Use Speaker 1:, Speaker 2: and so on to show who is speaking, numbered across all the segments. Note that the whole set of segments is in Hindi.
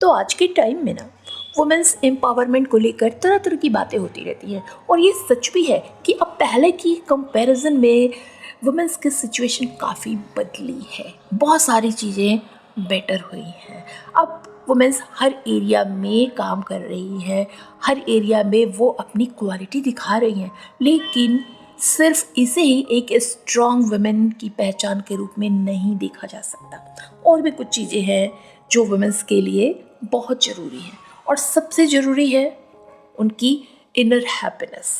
Speaker 1: तो आज के टाइम में ना वुमेन्स एम्पावरमेंट को लेकर तरह तरह की बातें होती रहती हैं और ये सच भी है कि अब पहले की कंपैरिजन में वुमेन्स की सिचुएशन काफ़ी बदली है। बहुत सारी चीज़ें बेटर हुई हैं। अब वुमेन्स हर एरिया में काम कर रही है, हर एरिया में वो अपनी क्वालिटी दिखा रही हैं, लेकिन सिर्फ इसे ही एक स्ट्रॉन्ग वुमेन की पहचान के रूप में नहीं देखा जा सकता। और भी कुछ चीज़ें हैं जो वुमेन्स के लिए बहुत ज़रूरी है और सबसे ज़रूरी है उनकी इनर हैप्पीनेस।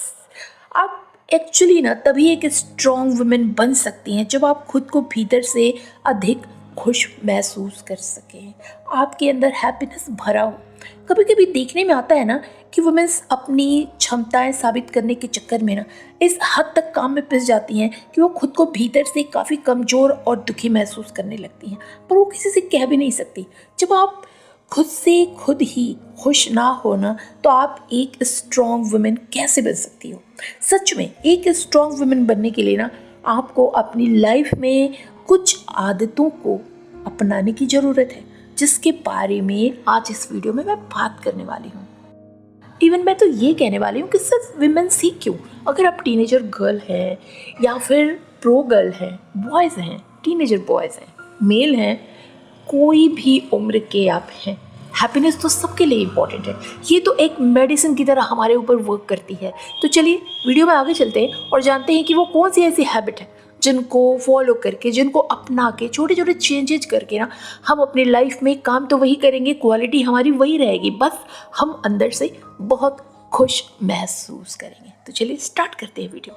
Speaker 1: आप एक्चुअली ना तभी एक स्ट्रॉन्ग वुमेन बन सकती हैं जब आप खुद को भीतर से अधिक खुश महसूस कर सकें, आपके अंदर हैप्पीनेस भरा हो। कभी कभी देखने में आता है ना कि वुमेन्स अपनी क्षमताएं साबित करने के चक्कर में ना इस हद तक काम में पिस जाती हैं कि वो खुद को भीतर से काफ़ी कमज़ोर और दुखी महसूस करने लगती हैं, पर वो किसी से कह भी नहीं सकती। जब आप खुद से खुद ही खुश ना होना तो आप एक स्ट्रॉन्ग वुमेन कैसे बन सकती हो। सच में एक स्ट्रॉन्ग वुमेन बनने के लिए ना आपको अपनी लाइफ में कुछ आदतों को अपनाने की ज़रूरत है, जिसके बारे में आज इस वीडियो में मैं बात करने वाली हूँ। इवन मैं तो ये कहने वाली हूँ कि सिर्फ विमेंस ही क्यों, अगर आप टीनेजर गर्ल हैं या फिर प्रो गर्ल हैं, बॉयज़ हैं, टीनेजर बॉयज़ हैं, मेल हैं, कोई भी उम्र के आप हैं, हैप्पीनेस तो सबके लिए इम्पॉर्टेंट है। ये तो एक मेडिसिन की तरह हमारे ऊपर वर्क करती है। तो चलिए वीडियो में आगे चलते हैं और जानते हैं कि वो कौन सी ऐसी हैबिट है जिनको फॉलो करके, जिनको अपना के, छोटे छोटे चेंजेज करके ना हम अपनी लाइफ में काम तो वही करेंगे, क्वालिटी हमारी वही रहेगी, बस हम अंदर से बहुत खुश महसूस करेंगे। तो चलिए स्टार्ट करते हैं वीडियो।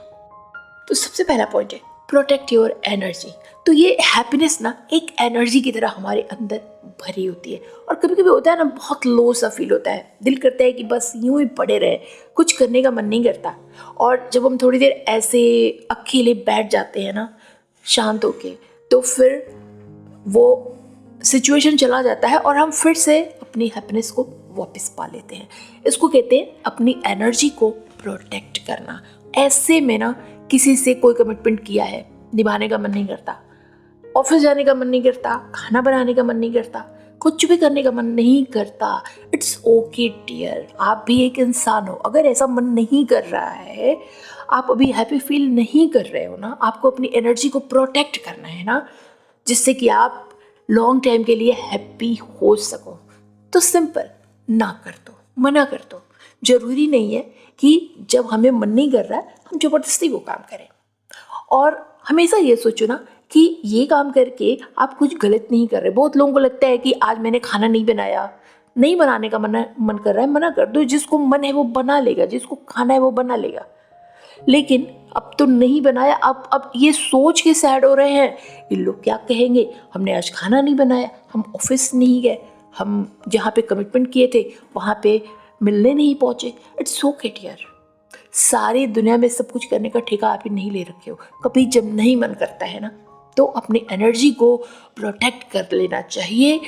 Speaker 1: तो सबसे पहला पॉइंट है प्रोटेक्ट योर एनर्जी। तो ये हैप्पीनेस ना एक एनर्जी की तरह हमारे अंदर भरी होती है और कभी कभी होता है ना बहुत लो सा फील होता है, दिल करता है कि बस यूं ही पड़े रहे, कुछ करने का मन नहीं करता। और जब हम थोड़ी देर ऐसे अकेले बैठ जाते हैं ना शांत होके, तो फिर वो सिचुएशन चला जाता है और हम फिर से अपनी हैप्पीनेस को वापस पा लेते हैं। इसको कहते हैं अपनी एनर्जी को प्रोटेक्ट करना। ऐसे में ना किसी से कोई कमिटमेंट किया है, निभाने का मन नहीं करता, ऑफिस जाने का मन नहीं करता, खाना बनाने का मन नहीं करता, कुछ भी करने का मन नहीं करता। इट्स ओके डियर, आप भी एक इंसान हो। अगर ऐसा मन नहीं कर रहा है, आप अभी हैप्पी फील नहीं कर रहे हो ना, आपको अपनी एनर्जी को प्रोटेक्ट करना है ना, जिससे कि आप लॉन्ग टाइम के लिए हैप्पी हो सको, तो सिंपल ना कर दो, मना कर दो। जरूरी नहीं है कि जब हमें मन नहीं कर रहा है हम ज़बरदस्ती वो काम करें। और हमेशा ये सोचो ना कि ये काम करके आप कुछ गलत नहीं कर रहे। बहुत लोगों को लगता है कि आज मैंने खाना नहीं बनाया, नहीं बनाने का मन कर रहा है, मना कर दो। जिसको मन है वो बना लेगा, जिसको खाना है वो बना लेगा। लेकिन अब तो नहीं बनाया, अब ये सोच के सैड हो रहे हैं ये लोग क्या कहेंगे, हमने आज खाना नहीं बनाया, हम ऑफिस नहीं गए, हम जहाँ पे कमिटमेंट किए थे वहाँ पे मिलने नहीं पहुँचे। इट्स ओके डियर, सारी दुनिया में सब कुछ करने का ठेका आप ही नहीं ले रखे हो। कभी जब नहीं मन करता है ना तो अपनी एनर्जी को प्रोटेक्ट कर लेना चाहिए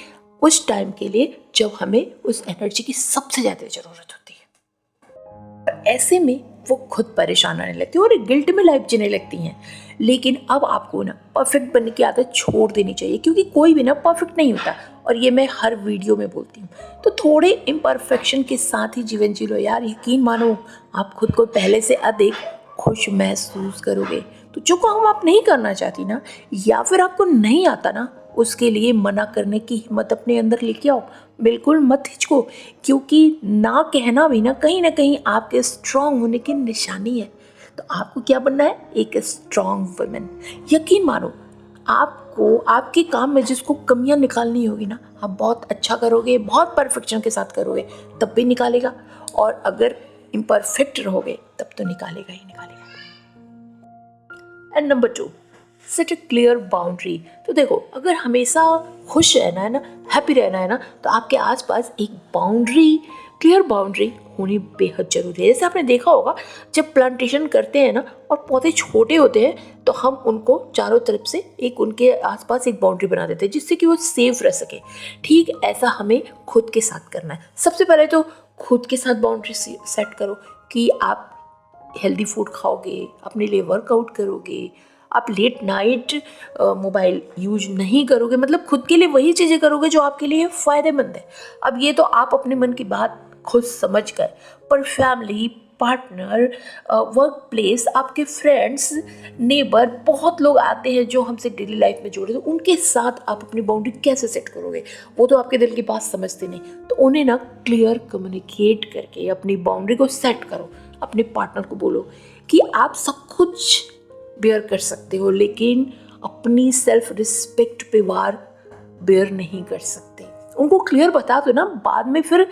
Speaker 1: उस टाइम के लिए जब हमें उस एनर्जी की सबसे ज़्यादा ज़रूरत होती है। और ऐसे में वो खुद परेशान आने लगती है और एक गिल्ट में लाइफ जीने लगती हैं। लेकिन अब आपको ना परफेक्ट बनने की आदत छोड़ देनी चाहिए, क्योंकि कोई भी ना परफेक्ट नहीं होता और ये मैं हर वीडियो में बोलती हूँ। तो थोड़े इम्परफेक्शन के साथ ही जीवन जी लो यार, यकीन मानो आप खुद को पहले से अधिक खुश महसूस करोगे। तो जो काम आप नहीं करना चाहती ना, या फिर आपको नहीं आता ना, उसके लिए मना करने की हिम्मत अपने अंदर लेके आओ। बिल्कुल मत हिचको, क्योंकि ना कहना भी ना कहीं आपके स्ट्रांग होने की निशानी है। तो आपको क्या बनना है, एक स्ट्रांग वुमेन। यकीन मानो आपको आपके काम में जिसको कमियां निकालनी होगी ना, आप बहुत अच्छा करोगे, बहुत परफेक्शन के साथ करोगे तब भी निकालेगा, और अगर इम्परफेक्ट रहोगे तब तो निकालेगा ही निकालेगा। And number 2, set a clear boundary. तो देखो, अगर हमेशा खुश रहना है ना, हैप्पी रहना है ना, तो आपके आसपास एक बाउंड्री, क्लियर बाउंड्री होनी बेहद जरूरी है। जैसे आपने देखा होगा जब प्लांटेशन करते हैं ना और पौधे छोटे होते हैं तो हम उनको चारों तरफ से एक उनके आसपास एक बाउंड्री बना देते हैं जिससे कि वो सेफ रह सके। ठीक ऐसा हमें खुद के साथ करना है। सबसे पहले तो खुद के साथ बाउंड्री सेट करो कि आप हेल्दी फूड खाओगे, अपने लिए वर्कआउट करोगे, आप लेट नाइट मोबाइल यूज नहीं करोगे, मतलब खुद के लिए वही चीज़ें करोगे जो आपके लिए फ़ायदेमंद है। अब ये तो आप अपने मन की बात खुद समझ गए, पर फैमिली, पार्टनर, वर्क प्लेस, आपके फ्रेंड्स, नेबर, बहुत लोग आते हैं जो हमसे डेली लाइफ में जुड़े, तो उनके साथ आप अपनी बाउंड्री कैसे सेट करोगे? वो तो आपके दिल की बात समझते नहीं, तो उन्हें ना क्लियर कम्युनिकेट करके अपनी बाउंड्री को सेट करो। अपने पार्टनर को बोलो कि आप सब कुछ बेयर कर सकते हो, लेकिन अपनी सेल्फ रिस्पेक्ट पे वार बेयर नहीं कर सकते। उनको क्लियर बता दो ना, बाद में फिर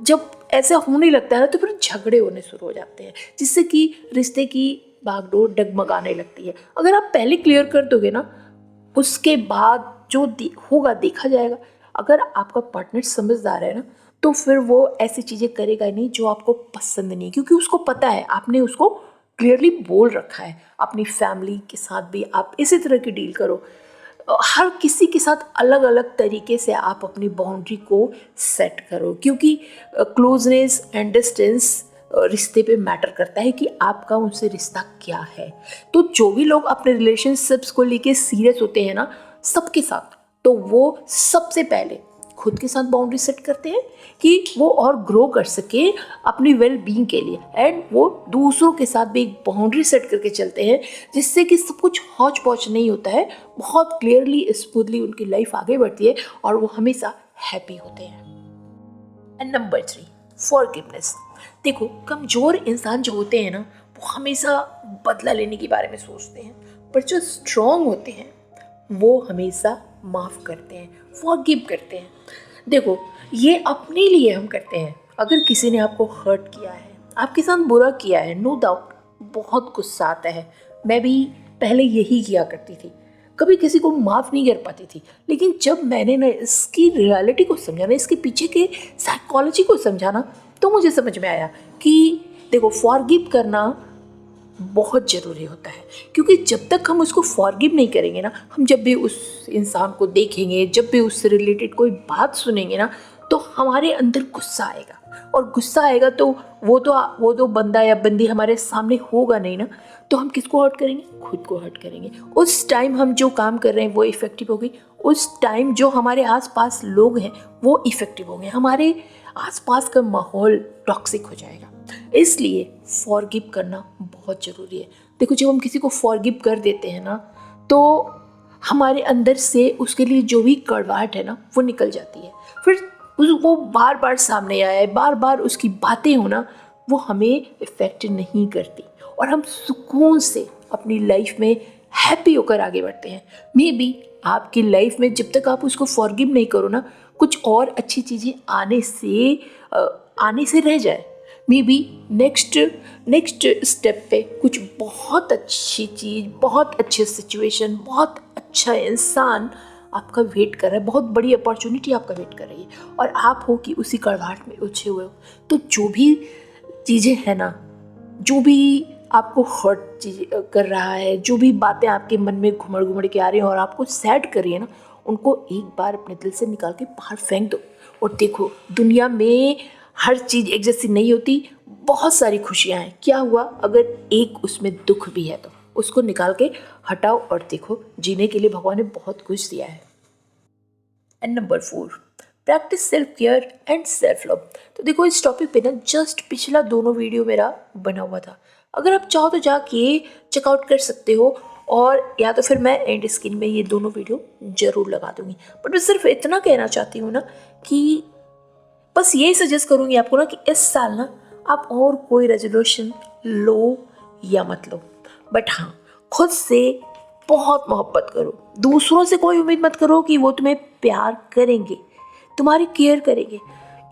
Speaker 1: जब ऐसा होने लगता है ना तो फिर झगड़े होने शुरू हो जाते हैं, जिससे कि रिश्ते की बागडोर डगमगाने लगती है। अगर आप पहले क्लियर कर दोगे ना, उसके बाद जो होगा देखा जाएगा। अगर आपका पार्टनर समझदार है ना, तो फिर वो ऐसी चीज़ें करेगा नहीं जो आपको पसंद नहीं, क्योंकि उसको पता है आपने उसको क्लियरली बोल रखा है। अपनी फैमिली के साथ भी आप इसी तरह की डील करो। हर किसी के साथ अलग अलग तरीके से आप अपनी बाउंड्री को सेट करो, क्योंकि क्लोजनेस एंड डिस्टेंस रिश्ते पे मैटर करता है कि आपका उनसे रिश्ता क्या है। तो जो भी लोग अपने रिलेशनशिप्स को लेके सीरियस होते हैं ना, सबके साथ, तो वो सबसे पहले खुद के साथ बाउंड्री सेट करते हैं कि वो और ग्रो कर सके अपनी वेल बीइंग के लिए, एंड वो दूसरों के साथ भी एक बाउंड्री सेट करके चलते हैं, जिससे कि सब कुछ हौच पौच नहीं होता है, बहुत क्लियरली स्मूथली उनकी लाइफ आगे बढ़ती है और वो हमेशा हैप्पी होते हैं। And number 3, forgiveness. देखो, कमज़ोर इंसान जो होते हैं ना, वो हमेशा बदला लेने के बारे में सोचते हैं, पर जो स्ट्रॉन्ग होते हैं वो हमेशा माफ़ करते हैं, फॉरगिव करते हैं। देखो, ये अपने लिए हम करते हैं। अगर किसी ने आपको हर्ट किया है, आपके साथ बुरा किया है, नो डाउट बहुत गुस्सा आता है। मैं भी पहले यही किया करती थी, कभी किसी को माफ़ नहीं कर पाती थी। लेकिन जब मैंने ना इसकी रियलिटी को समझा ना, इसके पीछे के साइकोलॉजी को समझा ना, तो मुझे समझ में आया कि देखो, फॉरगिव करना बहुत ज़रूरी होता है। क्योंकि जब तक हम उसको फॉरगिव नहीं करेंगे ना, हम जब भी उस इंसान को देखेंगे, जब भी उससे रिलेटेड कोई बात सुनेंगे ना, तो हमारे अंदर गुस्सा आएगा, और गुस्सा आएगा तो वो तो बंदा या बंदी हमारे सामने होगा नहीं ना, तो हम किसको हर्ट करेंगे? खुद को हर्ट करेंगे। उस टाइम हम जो काम कर रहे हैं वो इफ़ेक्टिव होगी, उस टाइम जो हमारे आसपास लोग हैं वो इफ़ेक्टिव होंगे, हमारे आसपास का माहौल टॉक्सिक हो जाएगा। इसलिए फॉरगिव करना बहुत ज़रूरी है। देखो, जब हम किसी को फॉरगिव कर देते हैं ना, तो हमारे अंदर से उसके लिए जो भी कड़वाहट है ना, वो निकल जाती है। फिर वो बार बार सामने आए, बार बार उसकी बातें हो ना, वो हमें इफ़ेक्ट नहीं करती, और हम सुकून से अपनी लाइफ में हैप्पी होकर आगे बढ़ते हैं। मे बी आपकी लाइफ में जब तक आप उसको फॉरगिव नहीं करो ना, कुछ और अच्छी चीज़ें आने से रह जाए। मे बी नेक्स्ट स्टेप पे कुछ बहुत अच्छी चीज़, बहुत अच्छी सिचुएशन, बहुत अच्छा इंसान आपका वेट कर रहा है, बहुत बड़ी अपॉर्चुनिटी आपका वेट कर रही है, और आप हो कि उसी कड़वाहट में उलझे हुए हो। तो जो भी चीज़ें हैं ना, जो भी आपको हर्ट चीज़ कर रहा है, जो भी बातें आपके मन में घुमड़ घुमड़ के आ रही हैं और आपको सैड कर रही है ना, उनको एक बार अपने दिल से निकाल के बाहर फेंक दो। और देखो, दुनिया में हर चीज़ एक जैसी नहीं होती, बहुत सारी खुशियाँ हैं। क्या हुआ अगर एक उसमें दुख भी है, तो उसको निकाल के हटाओ और देखो, जीने के लिए भगवान ने बहुत कुछ दिया है। And number 4, practice self care and self love. तो देखो, इस टॉपिक पे ना जस्ट पिछला दोनों वीडियो मेरा बना हुआ था, अगर आप चाहो तो जाके चेकआउट कर सकते हो, और या तो फिर मैं एंड स्क्रीन में ये दोनों वीडियो ज़रूर लगा दूंगी। बट मैं सिर्फ इतना कहना चाहती हूँ ना कि बस यही सजेस्ट करूँगी आपको ना कि इस साल ना आप और कोई रेजोल्यूशन लो या मत लो, बट हाँ, खुद से बहुत मोहब्बत करो। दूसरों से कोई उम्मीद मत करो कि वो तुम्हें प्यार करेंगे, तुम्हारी केयर करेंगे,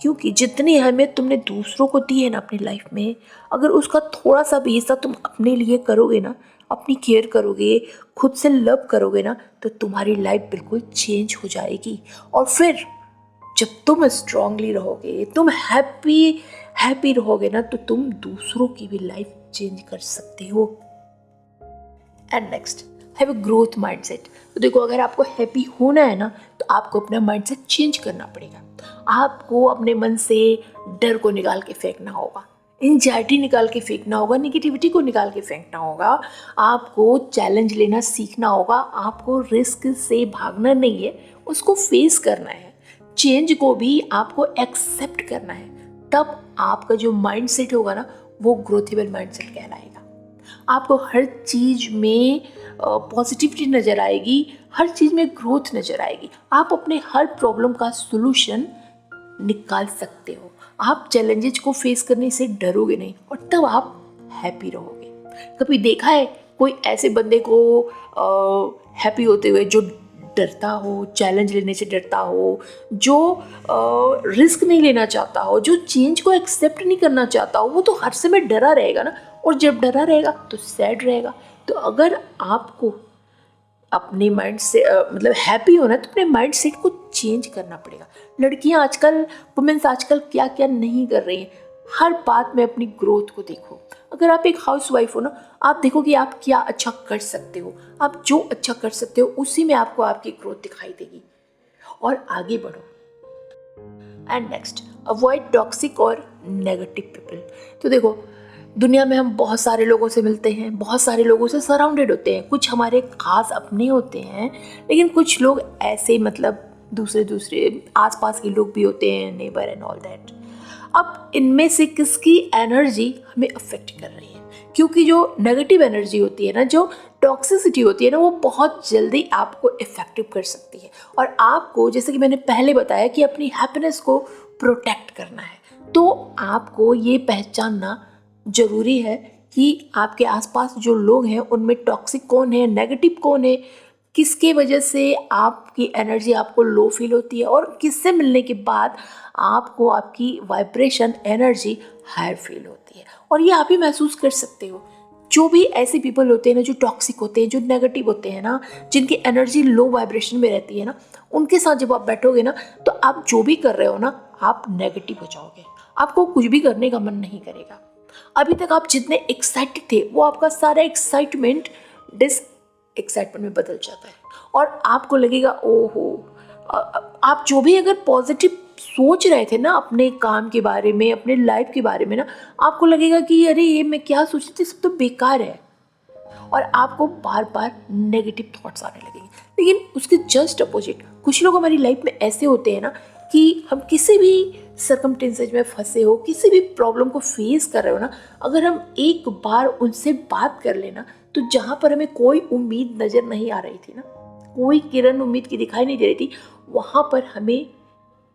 Speaker 1: क्योंकि जितनी अहमियत तुमने दूसरों को दी है ना अपनी लाइफ में, अगर उसका थोड़ा सा भी हिस्सा तुम अपने लिए करोगे ना, अपनी केयर करोगे, खुद से लव करोगे ना, तो तुम्हारी लाइफ बिल्कुल चेंज हो जाएगी। और फिर जब तुम स्ट्रांगली रहोगे, तुम हैप्पी रहोगे ना, तो तुम दूसरों की भी लाइफ चेंज कर सकते हो। And next, have a growth mindset. तो देखो, अगर आपको हैप्पी होना है ना, तो आपको अपना माइंडसेट चेंज करना पड़ेगा। आपको अपने मन से डर को निकाल के फेंकना होगा। एंजाइटी निकाल के फेंकना होगा, निगेटिविटी को निकाल के फेंकना होगा, आपको चैलेंज लेना सीखना होगा, आपको रिस्क से भागना नहीं है, उसको फेस करना है, चेंज को भी आपको एक्सेप्ट करना है। तब आपका जो माइंड सेट होगा ना, वो ग्रोथेबल माइंड सेट कहलाएगा। आपको हर चीज़ में पॉजिटिविटी नज़र आएगी, हर चीज़ में ग्रोथ नज़र आएगी, आप अपने हर प्रॉब्लम का सोल्यूशन निकाल सकते हो, आप चैलेंजेस को फेस करने से डरोगे नहीं और तब आप हैप्पी रहोगे। कभी देखा है कोई ऐसे बंदे को हैप्पी होते हुए जो डरता हो, चैलेंज लेने से डरता हो, जो रिस्क नहीं लेना चाहता हो, जो चेंज को एक्सेप्ट नहीं करना चाहता हो, वो तो हर समय डरा रहेगा ना, और जब डरा रहेगा तो सैड रहेगा। तो अगर आपको अपने माइंड से मतलब हैप्पी होना है तो अपने माइंड सेट को चेंज करना पड़ेगा। लड़कियां आजकल, वुमेन्स आजकल क्या क्या नहीं कर रही हैं, हर बात में अपनी ग्रोथ को देखो। अगर आप एक हाउसवाइफ हो ना, आप देखो कि आप क्या अच्छा कर सकते हो, आप जो अच्छा कर सकते हो उसी में आपको आपकी ग्रोथ दिखाई देगी और आगे बढ़ो। एंड नेक्स्ट, अवॉइड टॉक्सिक और नेगेटिव पीपल। तो देखो, दुनिया में हम बहुत सारे लोगों से मिलते हैं, बहुत सारे लोगों से सराउंडेड होते हैं, कुछ हमारे खास अपने होते हैं, लेकिन कुछ लोग ऐसे मतलब दूसरे आसपास के लोग भी होते हैं, नेबर एंड ऑल दैट। अब इनमें से किसकी एनर्जी हमें अफेक्ट कर रही है? क्योंकि जो नेगेटिव एनर्जी होती है ना, जो टॉक्सिसिटी होती है ना, वो बहुत जल्दी आपको इफेक्टिव कर सकती है और आपको, जैसे कि मैंने पहले बताया कि अपनी हैप्पीनेस को प्रोटेक्ट करना है, तो आपको ये पहचानना ज़रूरी है कि आपके आसपास जो लोग हैं उनमें टॉक्सिक कौन है, नेगेटिव कौन है, किसके वजह से आपकी एनर्जी आपको लो फील होती है और किससे मिलने के बाद आपको आपकी वाइब्रेशन एनर्जी हायर फील होती है। और ये आप ही महसूस कर सकते हो। जो भी ऐसे पीपल होते हैं ना, जो टॉक्सिक होते हैं, जो नेगेटिव होते हैं ना, जिनकी एनर्जी लो वाइब्रेशन में रहती है ना, उनके साथ जब आप बैठोगे ना, तो आप जो भी कर रहे हो ना, आप नेगेटिव हो जाओगे, आपको कुछ भी करने का मन नहीं करेगा। अभी तक आप जितने एक्साइटेड थे, वो आपका सारा एक्साइटमेंट डिस एक्साइटमेंट में बदल जाता है और आपको लगेगा ओहो, आप जो भी अगर पॉजिटिव सोच रहे थे ना अपने काम के बारे में, अपने लाइफ के बारे में ना, आपको लगेगा कि अरे ये मैं क्या सोच रही थी, सब तो बेकार है, और आपको बार बार नेगेटिव थॉट्स आने लगेंगे। लेकिन उसके जस्ट अपोजिट, कुछ लोग हमारी लाइफ में ऐसे होते हैं ना कि हम किसी भी सर्कमटेंसेज में फंसे हो, किसी भी प्रॉब्लम को फेस कर रहे हो ना, अगर हम एक बार उनसे बात कर लेना, तो जहाँ पर हमें कोई उम्मीद नज़र नहीं आ रही थी ना, कोई किरण उम्मीद की दिखाई नहीं दे रही थी, वहाँ पर हमें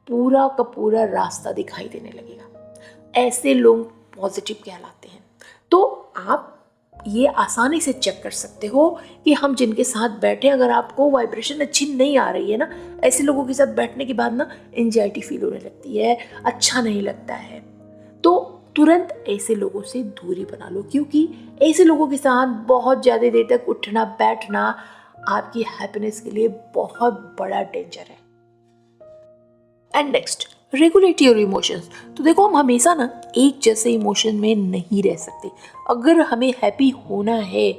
Speaker 1: पूरा का पूरा रास्ता दिखाई देने लगेगा। ऐसे लोग पॉजिटिव कहलाते हैं। तो आप ये आसानी से चेक कर सकते हो कि हम जिनके साथ बैठे, अगर आपको वाइब्रेशन अच्छी नहीं आ रही है ना, ऐसे लोगों के साथ बैठने के बाद ना एंजाइटी फील होने लगती है, अच्छा नहीं लगता है, तो तुरंत ऐसे लोगों से दूरी बना लो, क्योंकि ऐसे लोगों के साथ बहुत ज़्यादा देर तक उठना बैठना आपकी हैप्पीनेस के लिए बहुत बड़ा डेंजर है। And next, regulate your emotions. तो देखो, हम हमेशा ना एक जैसे इमोशन में नहीं रह सकते। अगर हमें हैप्पी होना है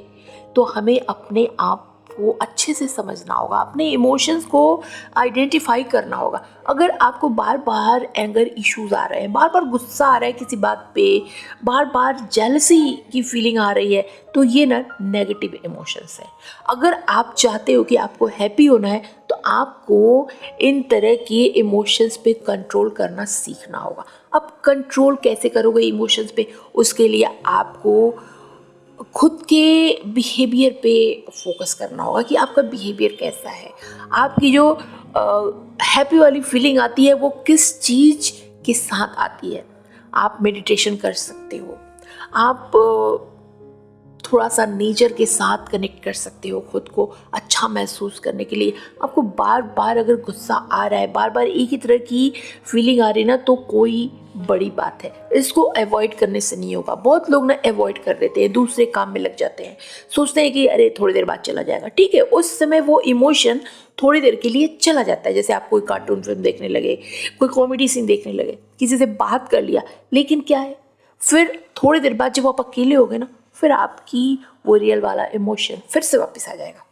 Speaker 1: तो हमें अपने आप को अच्छे से समझना होगा, अपने इमोशंस को आइडेंटिफाई करना होगा। अगर आपको बार बार एंगर इश्यूज आ रहे हैं, बार बार गुस्सा आ रहा है किसी बात पे, बार बार जेलसी की फीलिंग आ रही है, तो ये ना नेगेटिव इमोशंस है। अगर आप चाहते हो कि आपको हैप्पी होना है तो आपको इन तरह के इमोशंस पे कंट्रोल करना सीखना होगा। अब कंट्रोल कैसे करोगे इमोशंस पे? उसके लिए आपको खुद के बिहेवियर पे फोकस करना होगा कि आपका बिहेवियर कैसा है, आपकी जो हैप्पी वाली फीलिंग आती है वो किस चीज़ के साथ आती है। आप मेडिटेशन कर सकते हो, आप थोड़ा सा नेचर के साथ कनेक्ट कर सकते हो खुद को अच्छा महसूस करने के लिए। आपको बार बार अगर गुस्सा आ रहा है, बार बार एक ही तरह की फीलिंग आ रही है ना, तो कोई बड़ी बात है, इसको अवॉइड करने से नहीं होगा। बहुत लोग ना अवॉइड कर देते हैं, दूसरे काम में लग जाते हैं, सोचते हैं कि अरे थोड़ी देर बाद चला जाएगा। ठीक है, उस समय वो इमोशन थोड़ी देर के लिए चला जाता है, जैसे आप कोई कार्टून फिल्म देखने लगे, कोई कॉमेडी सीन देखने लगे, किसी से बात कर लिया, लेकिन क्या है, फिर थोड़ी देर बाद जब आप अकेले हो गए ना, फिर आपकी वो रियल वाला इमोशन फिर से वापस आ जाएगा।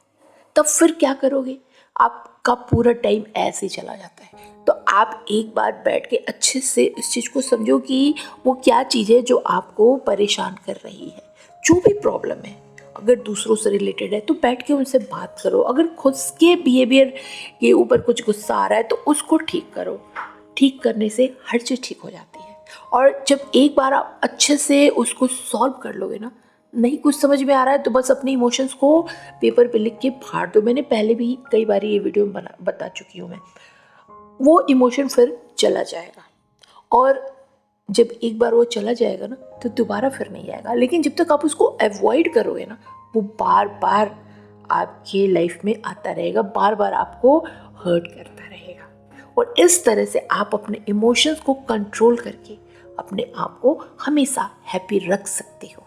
Speaker 1: तब फिर क्या करोगे? आपका पूरा टाइम ऐसे ही चला जाता है। तो आप एक बार बैठ के अच्छे से इस चीज़ को समझो कि वो क्या चीज़ है जो आपको परेशान कर रही है। जो भी प्रॉब्लम है, अगर दूसरों से रिलेटेड है तो बैठ के उनसे बात करो। अगर खुद के बिहेवियर के ऊपर कुछ गुस्सा आ रहा है तो उसको ठीक करो। ठीक करने से हर चीज़ ठीक हो जाती है। और जब एक बार आप अच्छे से उसको सॉल्व कर लोगे ना, नहीं कुछ समझ में आ रहा है तो बस अपने इमोशंस को पेपर पे लिख के फाड़ दो। मैंने पहले भी कई बार ये वीडियो में बता चुकी हूँ मैं। वो इमोशन फिर चला जाएगा, और जब एक बार वो चला जाएगा ना तो दोबारा फिर नहीं आएगा। लेकिन जब तक आप उसको अवॉइड करोगे ना, वो बार बार आपकी लाइफ में आता रहेगा, बार बार आपको हर्ट करता रहेगा। और इस तरह से आप अपने इमोशंस को कंट्रोल करके अपने आप को हमेशा हैप्पी रख सकते हो।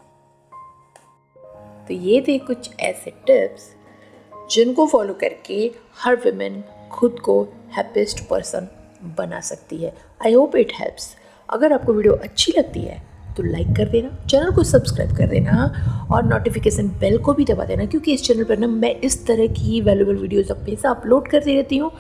Speaker 1: तो ये थे कुछ ऐसे टिप्स जिनको फॉलो करके हर वुमेन खुद को हैप्पीएस्ट पर्सन बना सकती है। I hope it helps. अगर आपको वीडियो अच्छी लगती है तो लाइक कर देना, चैनल को सब्सक्राइब कर देना और नोटिफिकेशन बेल को भी दबा देना, क्योंकि इस चैनल पर ना मैं इस तरह की वैल्यूएबल वीडियोस हमेशा अपलोड करती रहती हूँ।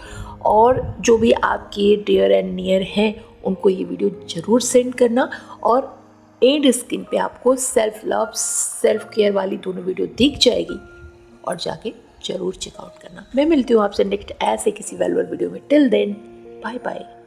Speaker 1: और जो भी आपके डियर एंड नियर हैं उनको ये वीडियो ज़रूर सेंड करना। और एंड स्क्रीन पे आपको सेल्फ लव सेल्फ केयर वाली दोनों वीडियो दिख जाएगी, और जाके ज़रूर चेकआउट करना। मैं मिलती हूँ आपसे नेक्स्ट ऐसे किसी वैल्यूएबल वीडियो में। Till then, bye bye.